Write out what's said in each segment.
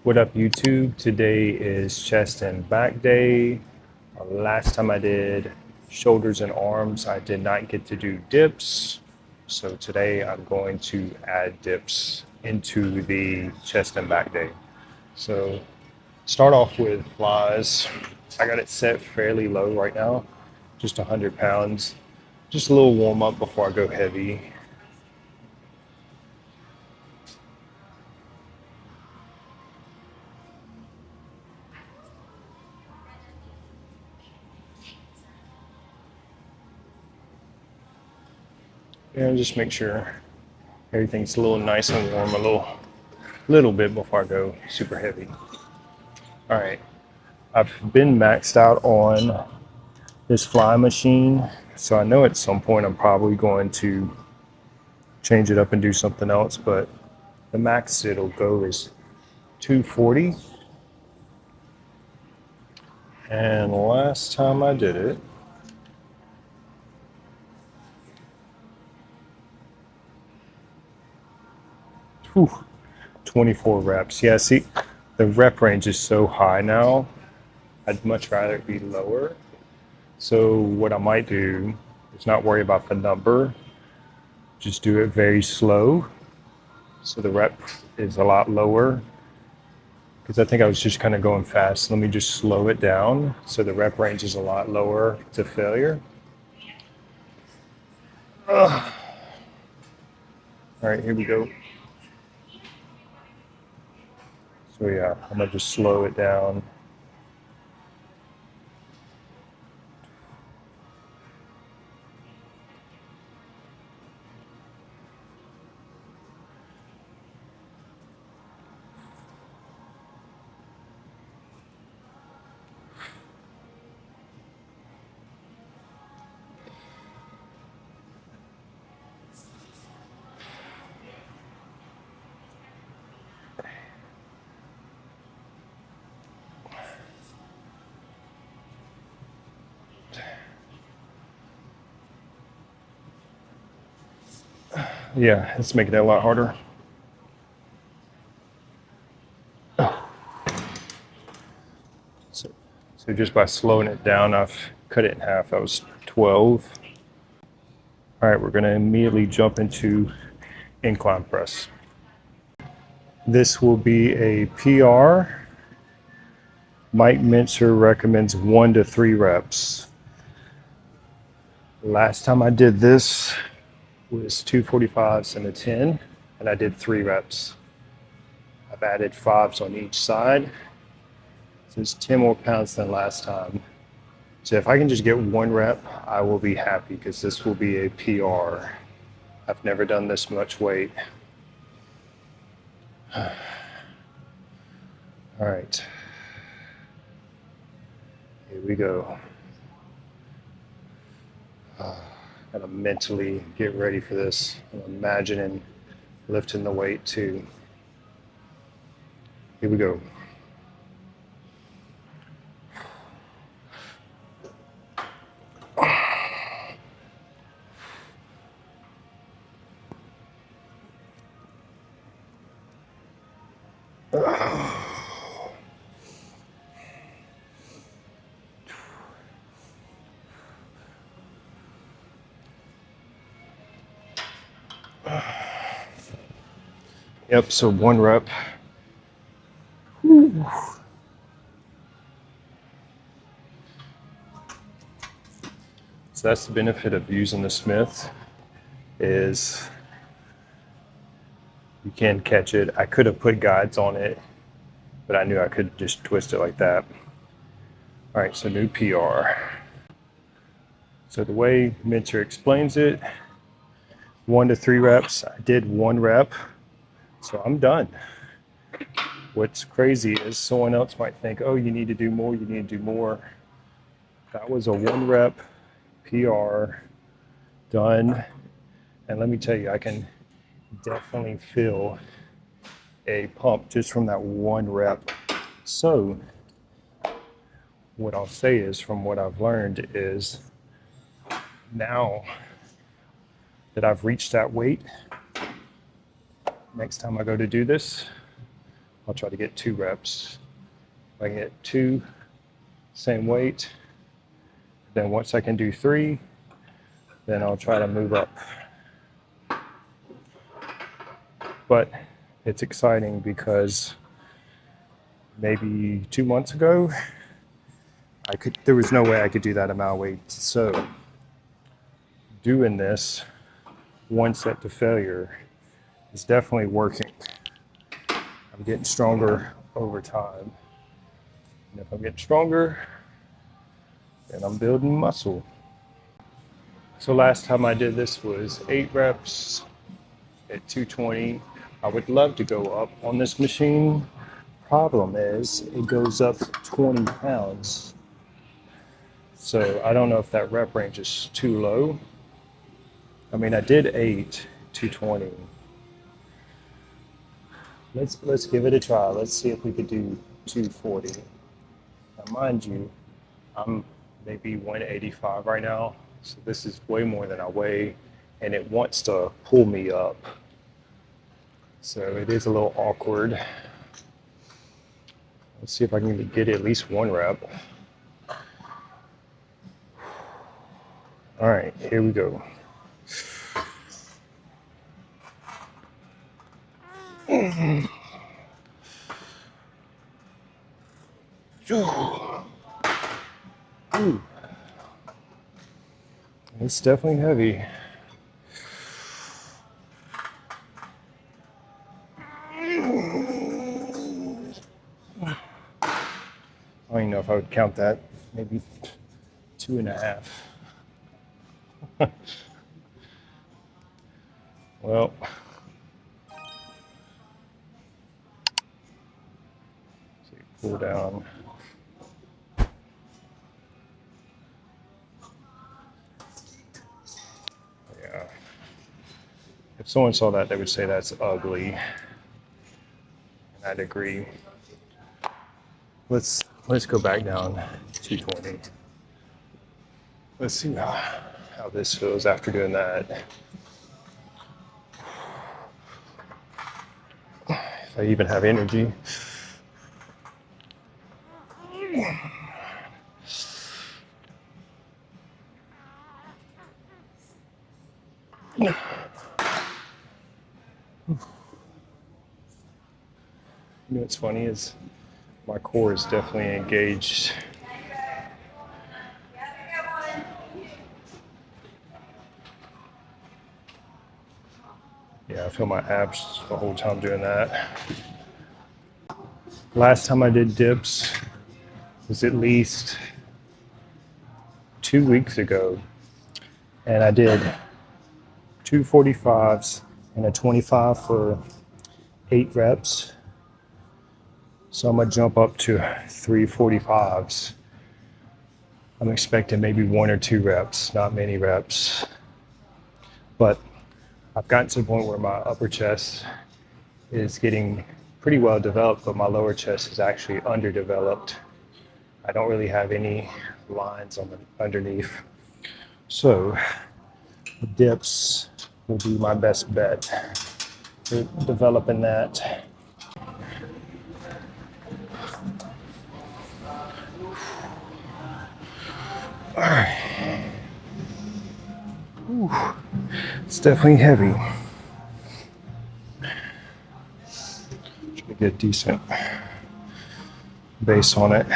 What up, YouTube? Today is chest and back day. Last time I did shoulders and arms, I did not get to do dips. So today I'm going to add dips into the chest and back day. So start off with flies. I got it set fairly low right now, just 100 pounds. Just a little warm up before I go heavy. And just make sure everything's a little nice and warm, a little bit before I go super heavy. All right, I've been maxed out on this fly machine, so I know at some point I'm probably going to change it up and do something else, but the max it'll go is 240. And last time I did it, 24 reps. Yeah, see, the rep range is so high now. I'd much rather it be lower. So what I might do is not worry about the number, just do it very slow. So the rep is a lot lower, because I think I was just kind of going fast. Let me just slow it down so the rep range is a lot lower to failure. All right, here we go. So yeah, I'm gonna just slow it down. Yeah, it's making it a lot harder. So just by slowing it down, I've cut it in half. That was 12. All right, we're gonna immediately jump into incline press. This will be a PR. Mike Mincer recommends 1 to 3 reps. Last time I did this was 245s and a 10, and I did 3 reps. I've added 5s on each side, so it's 10 more pounds than last time. So if I can just get 1 rep, I will be happy, because this will be a PR. I've never done this much weight. All right, here we go. Gotta mentally get ready for this. I'm imagining lifting the weight too. Here we go. Yep, so 1 rep. Whew. So that's the benefit of using the Smith, is you can catch it. I could have put guides on it, but I knew I could just twist it like that. All right, so new PR. So the way Mincer explains it, 1 to 3 reps. I did 1 rep, so I'm done. What's crazy is someone else might think, oh, you need to do more, you need to do more. That was a 1 rep PR, done. And let me tell you, I can definitely feel a pump just from that 1 rep. So what I'll say is, from what I've learned, is now that I've reached that weight, next time I go to do this, I'll try to get 2 reps. If I can get 2, same weight, then once I can do 3, then I'll try to move up. But it's exciting because maybe 2 months ago, there was no way I could do that amount of weight. So doing this one set to failure is definitely working. I'm getting stronger over time. And if I'm getting stronger, then I'm building muscle. So last time I did this was 8 reps at 220. I would love to go up on this machine. Problem is, it goes up 20 pounds. So I don't know if that rep range is too low. I mean, I did 8, 220. Let's give it a try. Let's see if we could do 240. Now, mind you, I'm maybe 185 right now. So this is way more than I weigh, and it wants to pull me up. So it is a little awkward. Let's see if I can get at least 1 rep. All right, here we go. Ooh. It's definitely heavy. I don't even know if I would count that. Maybe 2.5. Well, see, pull down. Yeah. If someone saw that, they would say that's ugly. And I'd agree. Let's go back down 220. Let's see how this feels after doing that. If I even have energy. You know what's funny is my core is definitely engaged. Yeah, I feel my abs the whole time doing that. Last time I did dips was at least 2 weeks ago, and I did 2 45s and a 25 for 8 reps. So I'm gonna jump up to 3 45s. I'm expecting maybe 1 or 2 reps, not many reps. But I've gotten to the point where my upper chest is getting pretty well developed, but my lower chest is actually underdeveloped. I don't really have any lines on the underneath. So dips will be my best bet for developing that. All right. Ooh, it's definitely heavy. Try to get a decent base on it.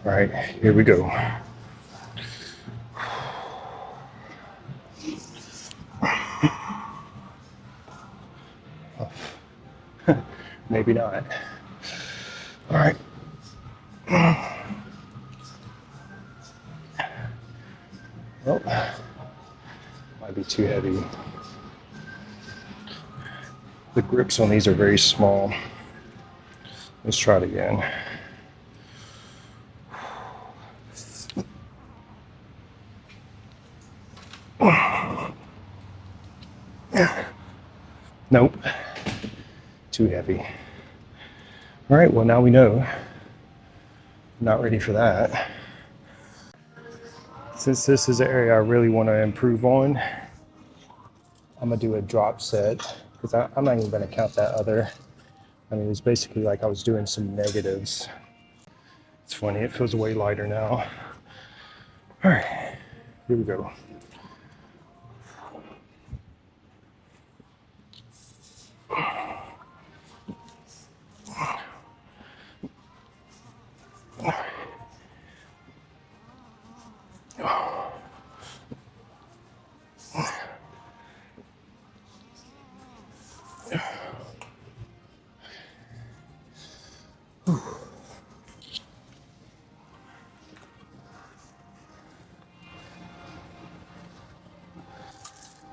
All right, here we go. Maybe not. All right. Well, might be too heavy. The grips on these are very small. Let's try it again. Nope, too heavy. All right, well now we know. I'm not ready for that. Since this is an area I really want to improve on, I'm gonna do a drop set because I'm not even gonna count that other. I mean, it's basically like I was doing some negatives. It's funny, it feels way lighter now. All right, here we go.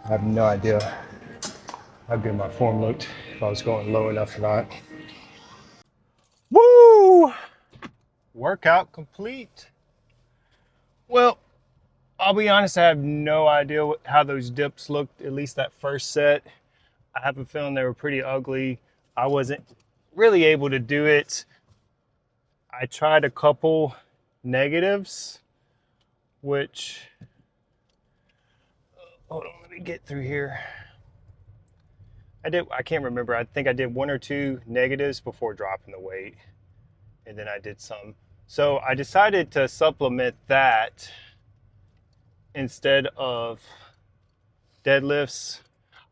I have no idea how good my form looked, if I was going low enough or not. Woo! Workout complete. Well, I'll be honest, I have no idea how those dips looked, at least that first set. I have a feeling they were pretty ugly. I wasn't really able to do it. I tried a couple negatives, which, hold on, let me get through here. I can't remember. I think I did 1 or 2 negatives before dropping the weight, and then I did some. So I decided to supplement that instead of deadlifts.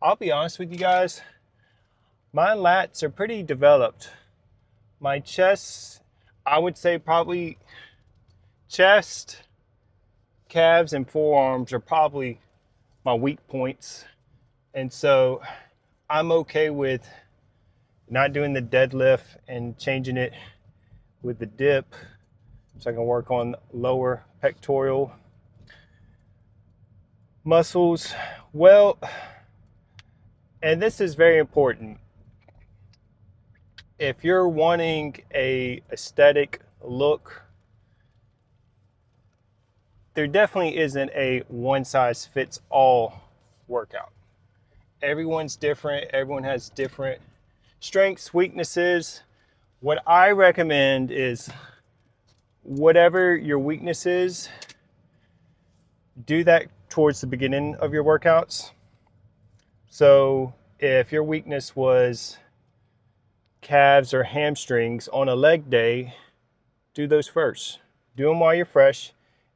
I'll be honest with you guys, my lats are pretty developed. My chest, I would say probably chest, calves, and forearms are probably my weak points. And so I'm okay with not doing the deadlift and changing it with the dip so I can work on lower pectoral muscles. Well, and this is very important. If you're wanting a aesthetic look, there definitely isn't a one size fits all workout. Everyone's different. Everyone has different strengths, weaknesses. What I recommend is whatever your weakness is, do that towards the beginning of your workouts. So if your weakness was calves or hamstrings on a leg day, do those first. Do them while you're fresh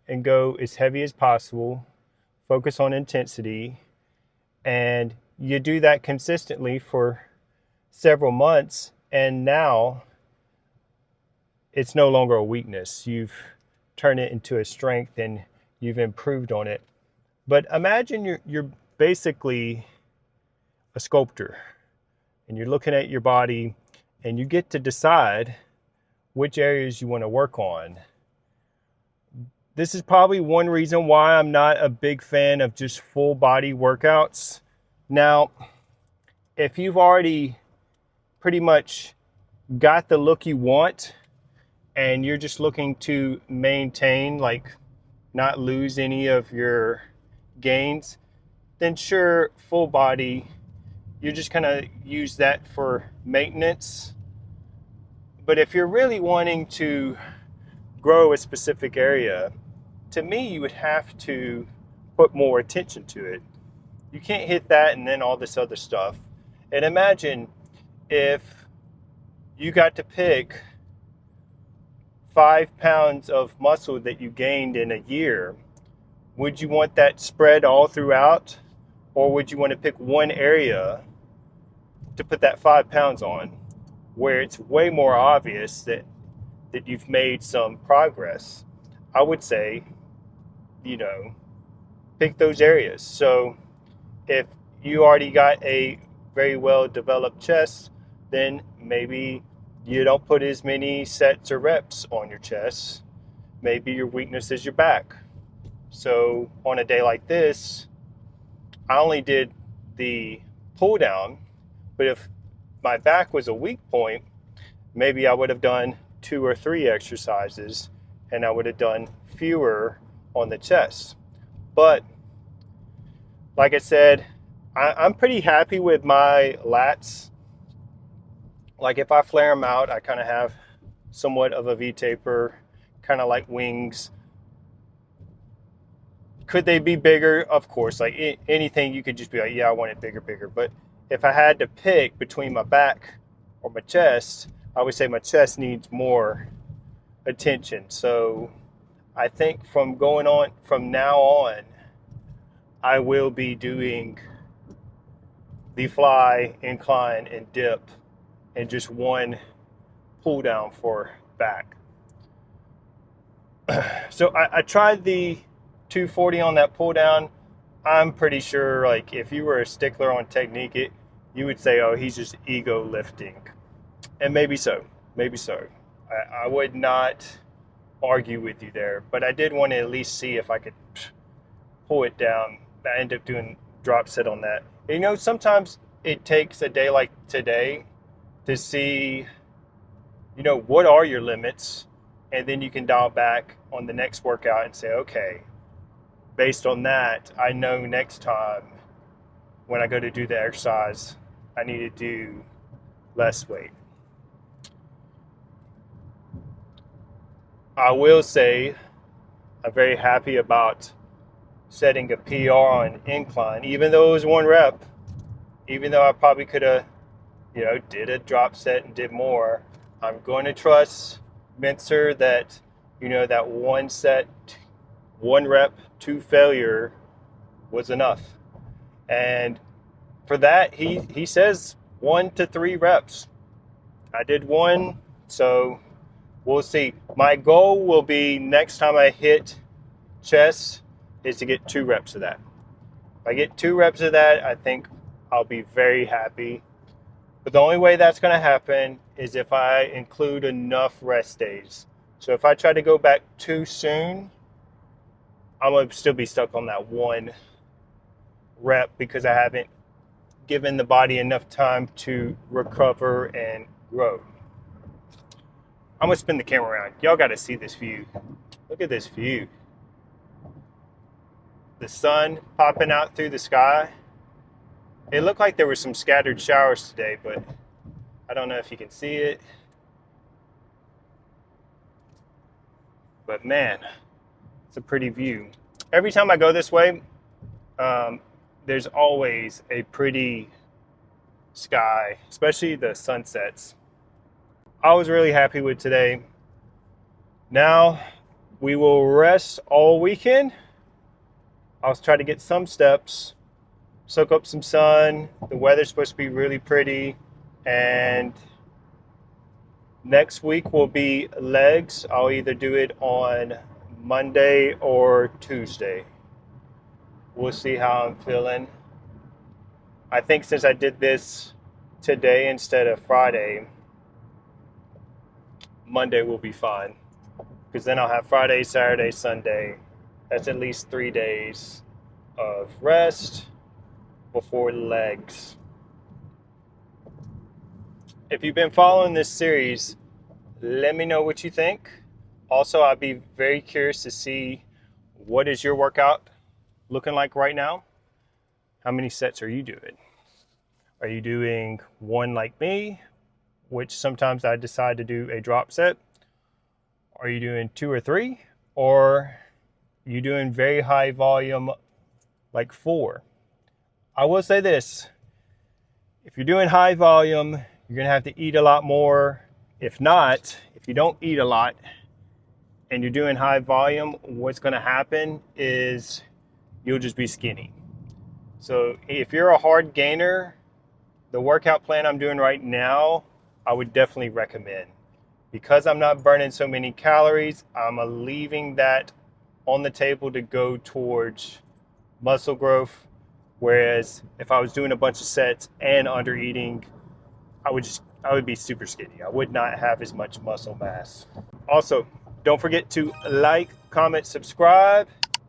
and go as heavy as possible. Focus on intensity. And you do that consistently for several months, and now it's no longer a weakness. You've turned it into a strength and you've improved on it. But imagine you're basically a sculptor and you're looking at your body and you get to decide which areas you want to work on. This is probably one reason why I'm not a big fan of just full body workouts. Now, if you've already pretty much got the look you want and you're just looking to maintain, like not lose any of your gains, then sure, full body, you're just gonna use that for maintenance. But if you're really wanting to grow a specific area, to me, you would have to put more attention to it. You can't hit that and then all this other stuff. And imagine if you got to pick 5 pounds of muscle that you gained in a year. Would you want that spread all throughout? Or would you want to pick one area to put that 5 pounds on where it's way more obvious that you've made some progress? I would say, pick those areas. So if you already got a very well developed chest, then maybe you don't put as many sets or reps on your chest. Maybe your weakness is your back. So on a day like this, I only did the pull down, but if my back was a weak point, maybe I would have done 2 or 3 exercises and I would have done fewer on the chest. But like I said, I'm pretty happy with my lats. Like if I flare them out, I kind of have somewhat of a V-taper, kind of like wings. Could they be bigger? Of course. Like anything, you could just be like, yeah, I want it bigger, bigger. But if I had to pick between my back or my chest, I would say my chest needs more attention. So I think from now on, I will be doing the fly, incline, and dip, and just one pull down for back. So I tried the 240 on that pull down. I'm pretty sure, like, if you were a stickler on technique, you would say, oh, he's just ego lifting. And maybe so. I would not argue with you there, but I did want to at least see if I could pull it down. I ended up doing drop set on that. You know, sometimes it takes a day like today to see, you know, what are your limits, and then you can dial back on the next workout and say, okay, based on that, I know next time when I go to do the exercise, I need to do less weight. I will say I'm very happy about setting a PR on incline, even though it was 1 rep, even though I probably could have, you know, did a drop set and did more. I'm going to trust Mincer that, you know, that 1 set, 1 rep, 2 failure was enough. And for that, he says 1 to 3 reps. I did 1, so we'll see. My goal will be next time I hit chest is to get 2 reps of that. If I get 2 reps of that, I think I'll be very happy. But the only way that's going to happen is if I include enough rest days. So if I try to go back too soon, I'm going to still be stuck on that 1 rep because I haven't given the body enough time to recover and grow. I'm going to spin the camera around. Y'all got to see this view. Look at this view. The sun popping out through the sky. It looked like there were some scattered showers today, but I don't know if you can see it. But man, it's a pretty view. Every time I go this way, there's always a pretty sky, especially the sunsets. I was really happy with today. Now we will rest all weekend. I'll try to get some steps, soak up some sun. The weather's supposed to be really pretty. And next week will be legs. I'll either do it on Monday or Tuesday. We'll see how I'm feeling. I think since I did this today instead of Friday, Monday will be fine. Because then I'll have Friday, Saturday, Sunday. That's at least 3 days of rest before legs. If you've been following this series, let me know what you think. Also, I'd be very curious to see what is your workout looking like right now. How many sets are you doing? Are you doing 1 like me, which sometimes I decide to do a drop set? Are you doing 2 or 3? Or are you doing very high volume like 4? I will say this. If you're doing high volume, you're going to have to eat a lot more. If not, if you don't eat a lot and you're doing high volume, what's going to happen is you'll just be skinny. So if you're a hard gainer, the workout plan I'm doing right now, I would definitely recommend. Because I'm not burning so many calories, I'm leaving that on the table to go towards muscle growth. Whereas if I was doing a bunch of sets and under eating, I would be super skinny. I would not have as much muscle mass. Also, don't forget to like, comment, subscribe.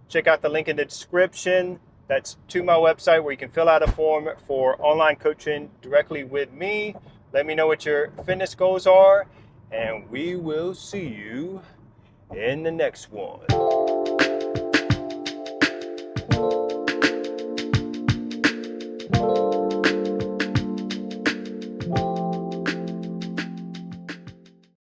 Check out the link in the description. That's to my website where you can fill out a form for online coaching directly with me. Let me know what your fitness goals are, and we will see you in the next one.